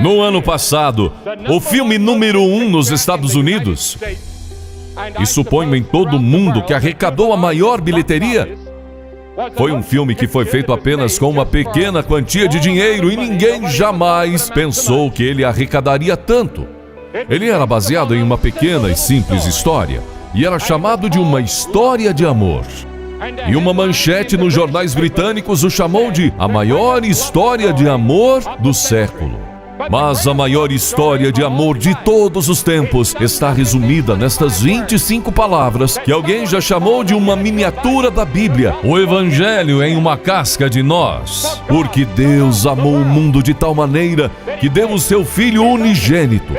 No ano passado, o filme número 1 nos Estados Unidos, e suponho em todo o mundo que arrecadou a maior bilheteria, foi um filme que foi feito apenas com uma pequena quantia de dinheiro e ninguém jamais pensou que ele arrecadaria tanto. Ele era baseado em uma pequena e simples história, e era chamado de uma história de amor. E uma manchete nos jornais britânicos o chamou de a maior história de amor do século. Mas a maior história de amor de todos os tempos está resumida nestas 25 palavras que alguém já chamou de uma miniatura da Bíblia, o Evangelho em uma casca de nós. Porque Deus amou o mundo de tal maneira que deu o seu Filho unigênito,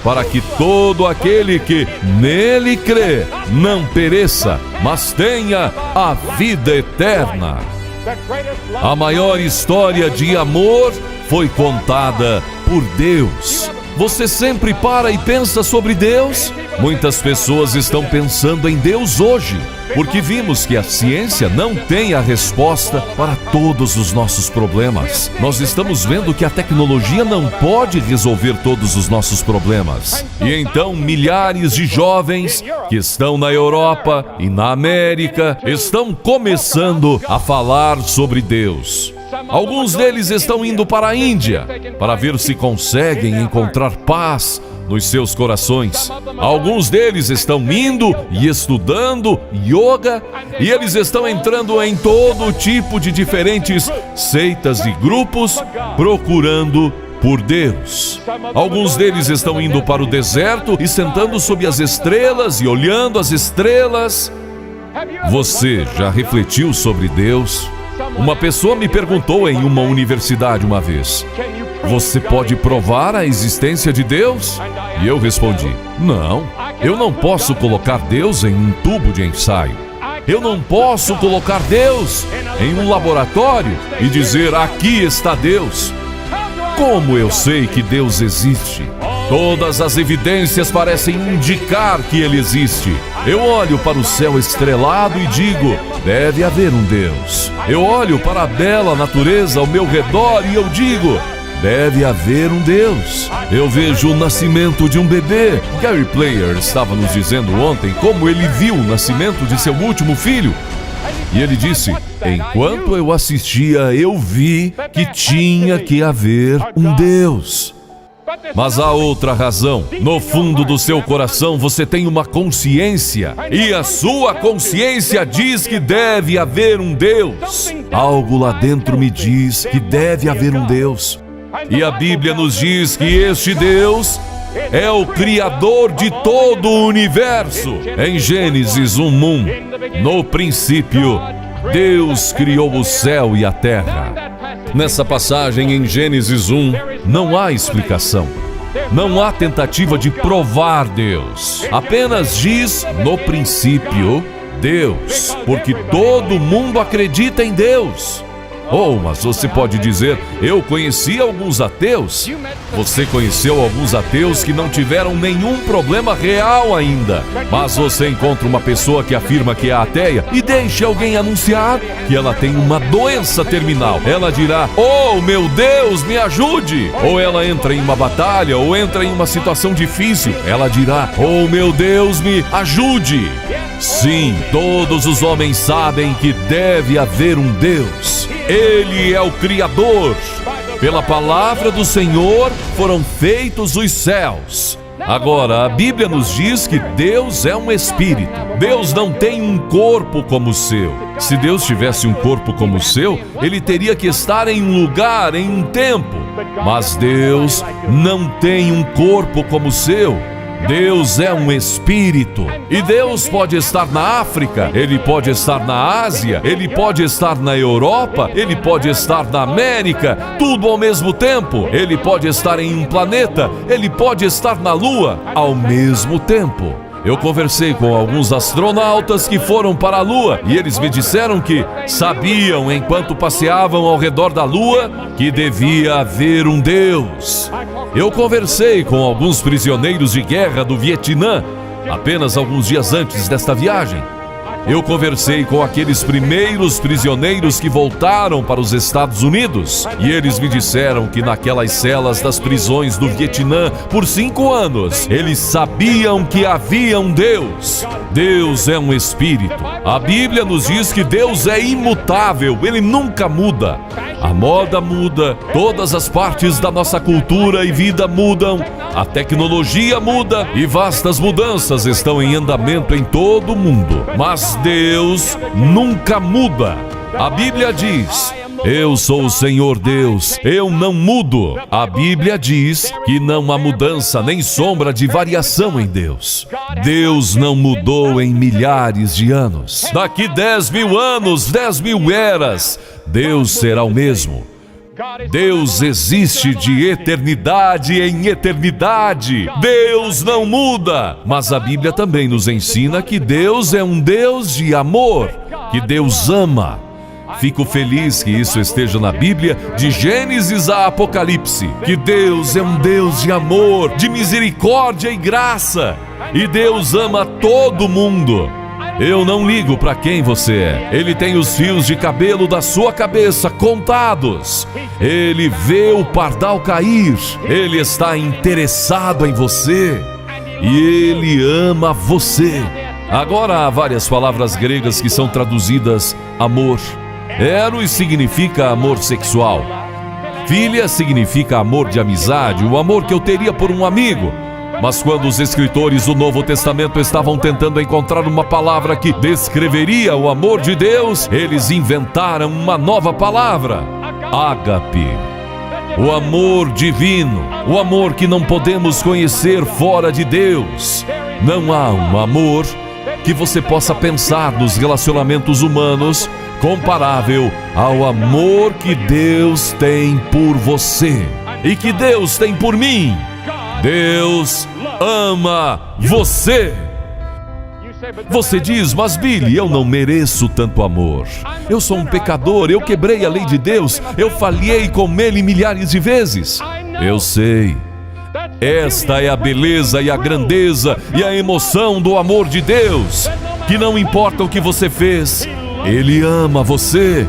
para que todo aquele que nele crê não pereça, mas tenha a vida eterna. A maior história de amor foi contada por Deus. Você sempre para e pensa sobre Deus? Muitas pessoas estão pensando em Deus hoje, porque vimos que a ciência não tem a resposta para todos os nossos problemas. Nós estamos vendo que a tecnologia não pode resolver todos os nossos problemas. E então milhares de jovens que estão na Europa e na América estão começando a falar sobre Deus. Alguns deles estão indo para a Índia para ver se conseguem encontrar paz nos seus corações. Alguns deles estão indo e estudando yoga, e eles estão entrando em todo tipo de diferentes seitas e grupos procurando por Deus. Alguns deles estão indo para o deserto e sentando sob as estrelas e olhando as estrelas. Você já refletiu sobre Deus? Uma pessoa me perguntou em uma universidade uma vez: você pode provar a existência de Deus? E eu respondi: não, eu não posso colocar Deus em um tubo de ensaio. Eu não posso colocar Deus em um laboratório e dizer: aqui está Deus. Como eu sei que Deus existe? Todas as evidências parecem indicar que Ele existe. Eu olho para o céu estrelado e digo: deve haver um Deus. Eu olho para a bela natureza ao meu redor e eu digo: deve haver um Deus. Eu vejo o nascimento de um bebê. Gary Player estava nos dizendo ontem como ele viu o nascimento de seu último filho. E ele disse: enquanto eu assistia, eu vi que tinha que haver um Deus. Mas há outra razão. No fundo do seu coração você tem uma consciência, e a sua consciência diz que deve haver um Deus. Algo lá dentro me diz que deve haver um Deus. E a Bíblia nos diz que este Deus é o Criador de todo o universo. Em Gênesis 1:1, no princípio, Deus criou o céu e a terra. Nessa passagem em Gênesis 1, não há explicação. Não há tentativa de provar Deus. Apenas diz: no princípio, Deus, porque todo mundo acredita em Deus. Oh, mas você pode dizer: eu conheci alguns ateus. Você conheceu alguns ateus que não tiveram nenhum problema real ainda. Mas você encontra uma pessoa que afirma que é ateia e deixe alguém anunciar que ela tem uma doença terminal. Ela dirá: oh, meu Deus, me ajude! Ou ela entra em uma batalha, ou entra em uma situação difícil. Ela dirá: oh, meu Deus, me ajude! Sim, todos os homens sabem que deve haver um Deus. Ele é o Criador. Pela palavra do Senhor foram feitos os céus. Agora, a Bíblia nos diz que Deus é um espírito. Deus não tem um corpo como o seu. Se Deus tivesse um corpo como o seu, ele teria que estar em um lugar, em um tempo. Mas Deus não tem um corpo como o seu. Deus é um espírito. E Deus pode estar na África, Ele pode estar na Ásia, Ele pode estar na Europa, Ele pode estar na América, tudo ao mesmo tempo. Ele pode estar em um planeta, Ele pode estar na Lua ao mesmo tempo. Eu conversei com alguns astronautas que foram para a Lua e eles me disseram que sabiam, enquanto passeavam ao redor da Lua, que devia haver um Deus. Eu conversei com alguns prisioneiros de guerra do Vietnã apenas alguns dias antes desta viagem. Eu conversei com aqueles primeiros prisioneiros que voltaram para os Estados Unidos e eles me disseram que naquelas celas das prisões do Vietnã, por 5 anos, eles sabiam que havia um Deus. Deus é um espírito. A Bíblia nos diz que Deus é imutável, Ele nunca muda. A moda muda, todas as partes da nossa cultura e vida mudam, a tecnologia muda e vastas mudanças estão em andamento em todo o mundo. Mas Deus nunca muda. A Bíblia diz: eu sou o Senhor Deus, eu não mudo. A Bíblia diz que não há mudança nem sombra de variação em Deus. Deus não mudou em milhares de anos. Daqui 10.000 anos, 10.000 eras, Deus será o mesmo. Deus existe de eternidade em eternidade. Deus não muda. Mas a Bíblia também nos ensina que Deus é um Deus de amor, que Deus ama. Fico feliz que isso esteja na Bíblia, de Gênesis a Apocalipse, que Deus é um Deus de amor, de misericórdia e graça. E Deus ama todo mundo. Eu não ligo para quem você é. Ele tem os fios de cabelo da sua cabeça contados. Ele vê o pardal cair. Ele está interessado em você. E Ele ama você. Agora há várias palavras gregas que são traduzidas amor. Eros significa amor sexual. Filia significa amor de amizade, o amor que eu teria por um amigo. Mas quando os escritores do Novo Testamento estavam tentando encontrar uma palavra que descreveria o amor de Deus, eles inventaram uma nova palavra: ágape. O amor divino, o amor que não podemos conhecer fora de Deus. Não há um amor que você possa pensar nos relacionamentos humanos comparável ao amor que Deus tem por você e que Deus tem por mim. Deus ama você. Você diz: mas Billy, eu não mereço tanto amor. Eu sou um pecador, eu quebrei a lei de Deus, eu falhei com Ele milhares de vezes. Eu sei. Esta é a beleza e a grandeza e a emoção do amor de Deus, que não importa o que você fez, Ele ama você,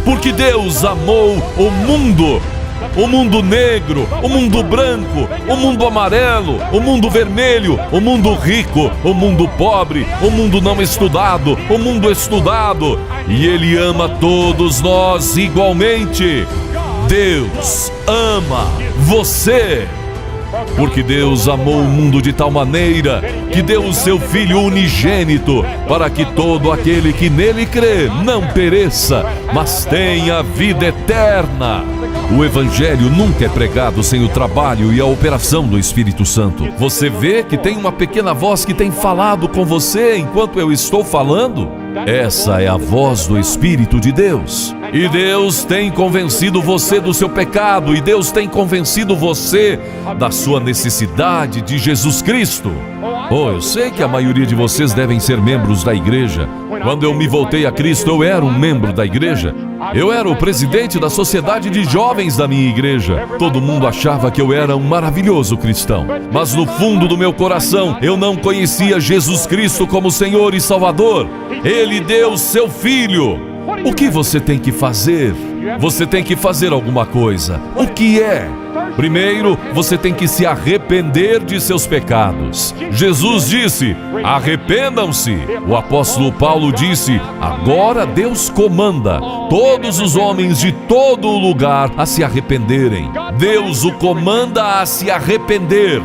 porque Deus amou o mundo negro, o mundo branco, o mundo amarelo, o mundo vermelho, o mundo rico, o mundo pobre, o mundo não estudado, o mundo estudado, e Ele ama todos nós igualmente. Deus ama você. Porque Deus amou o mundo de tal maneira que deu o seu Filho unigênito, para que todo aquele que nele crê não pereça, mas tenha vida eterna. O Evangelho nunca é pregado sem o trabalho e a operação do Espírito Santo. Você vê que tem uma pequena voz que tem falado com você enquanto eu estou falando? Essa é a voz do Espírito de Deus. E Deus tem convencido você do seu pecado, e Deus tem convencido você da sua necessidade de Jesus Cristo. Oh, eu sei que a maioria de vocês devem ser membros da igreja. Quando eu me voltei a Cristo, eu era um membro da igreja. Eu era o presidente da sociedade de jovens da minha igreja. Todo mundo achava que eu era um maravilhoso cristão. Mas no fundo do meu coração, eu não conhecia Jesus Cristo como Senhor e Salvador. Ele deu seu Filho. O que você tem que fazer? Você tem que fazer alguma coisa. O que é? Primeiro, você tem que se arrepender de seus pecados. Jesus disse: arrependam-se. O apóstolo Paulo disse: agora Deus comanda todos os homens de todo o lugar a se arrependerem. Deus o comanda a se arrepender.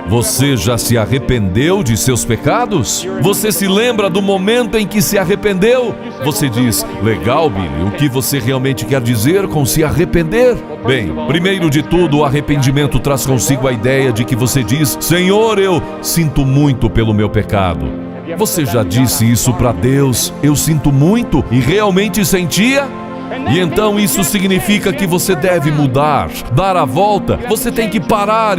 Você já se arrependeu de seus pecados? Você se lembra do momento em que se arrependeu? Você diz: legal, Billy, o que você realmente quer dizer com se arrepender? Bem, primeiro de tudo, o arrependimento traz consigo a ideia de que você diz: Senhor, eu sinto muito pelo meu pecado. Você já disse isso para Deus? Eu sinto muito? E realmente sentia? E então isso significa que você deve mudar, dar a volta. Você tem que parar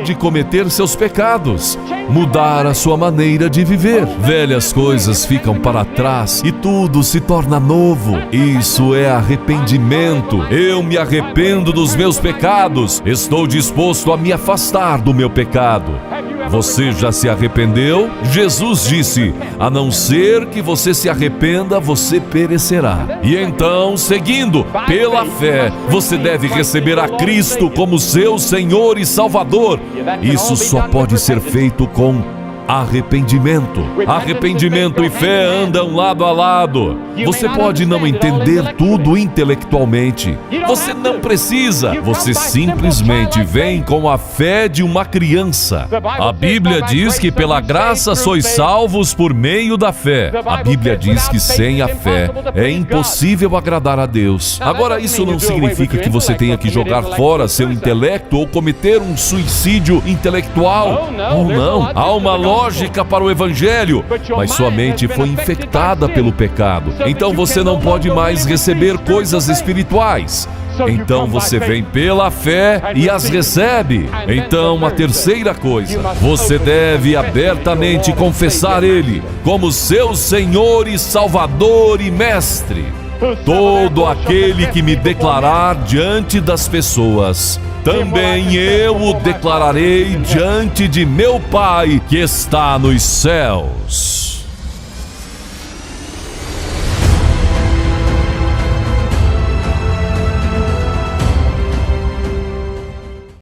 de cometer seus pecados, mudar a sua maneira de viver. Velhas coisas ficam para trás e tudo se torna novo. Isso é arrependimento. Eu me arrependo dos meus pecados. Estou disposto a me afastar do meu pecado. Você já se arrependeu? Jesus disse: a não ser que você se arrependa, você perecerá. E então, seguindo pela fé, você deve receber a Cristo como seu Senhor e Salvador. Isso só pode ser feito com arrependimento. Arrependimento e fé andam lado a lado. Você pode não entender tudo intelectualmente. Você não precisa. Você simplesmente vem com a fé de uma criança. A Bíblia diz que pela graça sois salvos por meio da fé. A Bíblia diz que sem a fé é impossível agradar a Deus. Agora, isso não significa que você tenha que jogar fora seu intelecto ou cometer um suicídio intelectual. Oh, não. Há uma lógica para o Evangelho, mas sua mente foi infectada pelo pecado. Então você não pode mais receber coisas espirituais. Então você vem pela fé e as recebe. Então, a terceira coisa, você deve abertamente confessar Ele como seu Senhor e Salvador e Mestre. Todo aquele que me declarar diante das pessoas, também eu o declararei diante de meu Pai que está nos céus.